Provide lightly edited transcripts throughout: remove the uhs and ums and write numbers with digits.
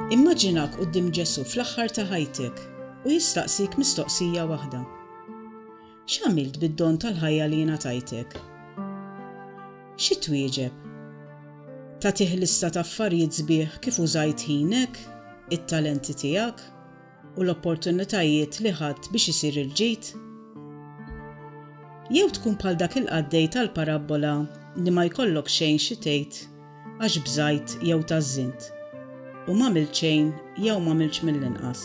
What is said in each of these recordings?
Immaġinak quddiem Ġesu fl-aħħar ta' ħajtek u jistaqsik mistoqsija waħda. X'għamilt bid-don tal-ħajja li ngħatajtek? Xi twieġeb? Tagħtih lista ta' affarijiet sbieħ kif użajt ħinek, it-talenti tiegħek u l-opportunitajiet li ħadd biex isir il-ġid? Jew tkun bħal dak il-qaddej tal-parabbola li ma jkollok xejn xi tgħid għax bżajt jew tażżint u m'għamilt xejn jew m'għamilx mill-inqas.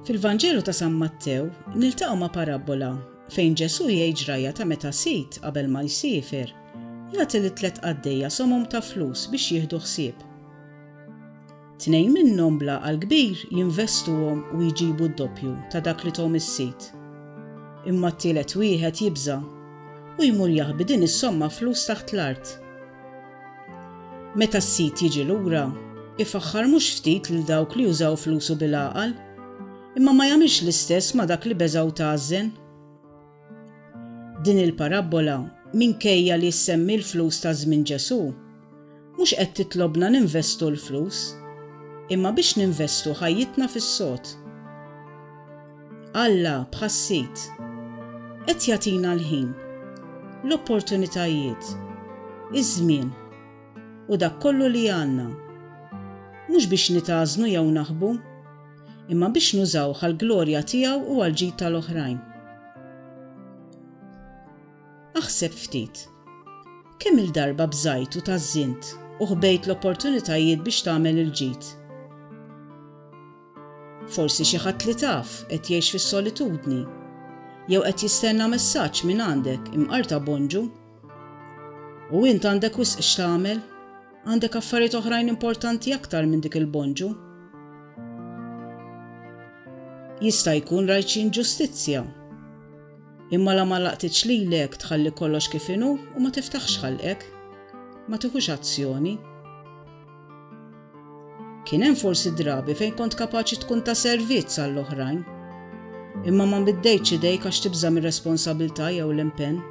Fil-Vanġelu ta' San Mattew niltaqgħu ma' parabbola fejn Ġesu jgħid ġrajja ta' meta sit qabel ma jsifer jagħti li 3 qaddejja somom ta' flus biex jieħdu ħsieb. 2 minnhom bla għall-kbir jinvestuhom u jġibu d-doppju ta' dak li tom is-sit. Imma t-tielet wieħed jibża u jmur jaħbi din is-somma flus taħt l-art. Meta s-sit jiġi lura, ifaħħar mhux ftit lil dawk li użaw flusu bil-għaqal, imma ma jagħmilx l-istess ma' dak li beżgħu tażżen. Din il-parabbola minkejja li ssemmi l-flus ta' żmien Ġesu, mhux qed titlobna ninvestu l-flus, imma biex ninvestu ħajjitna fis-sod. Alla bħas-sit qed jagħtina l-ħin, l-opportunitajiet, iż-żmien u dak kollu li għandna. Mhux biex nitażnu jew naħbu, imma biex nużawh għall-glorja tiegħu u għall-ġid tal-oħrajn. Aħseb ftit. Kemm il-darba bżajt u tażżint u ħbejt l-opportunitajiet biex tagħmel il-ġid. Forsi xi ħadd li taf qed jgħix fis-solitudni jew qed jistenna messaġġ minn għandek imqarta bonġu. U int għandek wisq x'tagħmel? Għandek affarijiet oħrajn importanti aktar minn dik il-bonġu. Jista' jkun rajt xi inġustizzja, imma la ma laqtitx lilek tħalli kollox kif inhu u ma tiftaħx ħalqek, ma tieħux azzjoni. Kien hemm forsi drabi fejn kont kapaċi tkun ta' servizz għall-oħrajn, imma ma nbiddejtx idejk għax tibża mir-responsabbiltà jew l-impenn.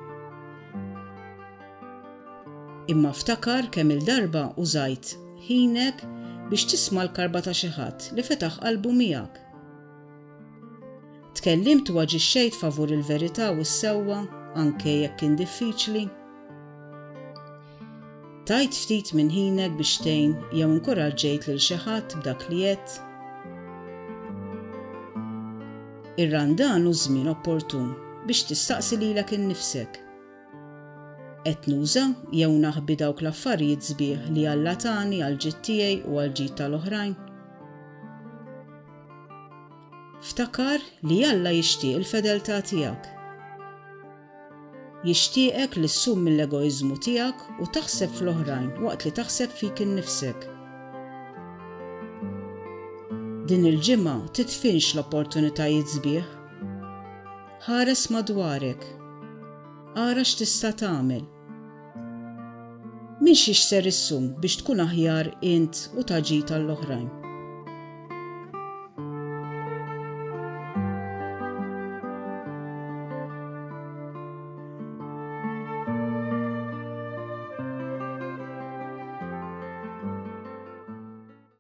Imma ftakar kemm il-darba użajt ħinek biex tisma' l-karba ta' xi ħadd li fetaħ qalbu miegħek. Tkellimt u aġixxejt favur il-verità u s-sewwa anke jekk kien diffiċli. Tajt ftit minn ħinek biex tgħin jew inkoraġġejt lil xi ħadd b'dak li għedt. Ir-randan hu żmien opportun biex tistaqsi lilek innifsek. Qed nuża jew naħbi dawk l-affarijiet sbieħ li Alla tani għall-ġid tiegħi u għall-ġid tal-oħrajn. Ftakar li Alla jixtieq il-fedeltà tiegħek. Jixtieqek li ssum mill-egoiżmu tiegħek u taħseb fl-oħrajn waqt li taħseb fik innifsek. Din il-ġimgħa titfinx l-opportunitajiet sbieħ. Ħares madwarek. Ara x'tista' tagħmel. Min xi ser issum biex tkun aħjar int u taġid tal-oħrajn.